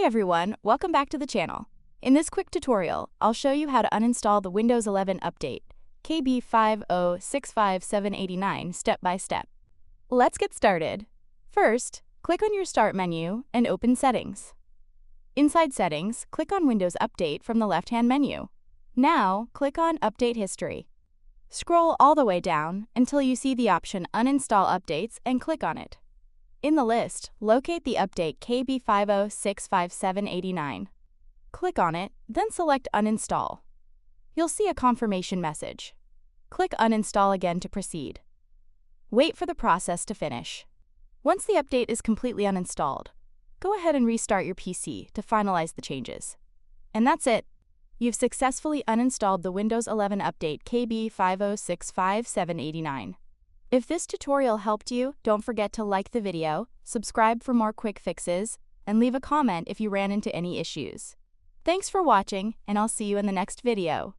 everyone, welcome back to the channel. In this quick tutorial, I'll show you how to uninstall the Windows 11 update, KB5065789 step by step. Let's get started. First, click on your Start menu and open Settings. Inside Settings, click on Windows Update from the left-hand menu. Now, click on Update History. Scroll all the way down until you see the option Uninstall Updates and click on it. In the list, locate the update KB5065789. Click on it, then select Uninstall. You'll see a confirmation message. Click Uninstall again to proceed. Wait for the process to finish. Once the update is completely uninstalled, go ahead and restart your PC to finalize the changes. And that's it. You've successfully uninstalled the Windows 11 update KB5065789. If this tutorial helped you, don't forget to like the video, subscribe for more quick fixes, and leave a comment if you ran into any issues. Thanks for watching, and I'll see you in the next video.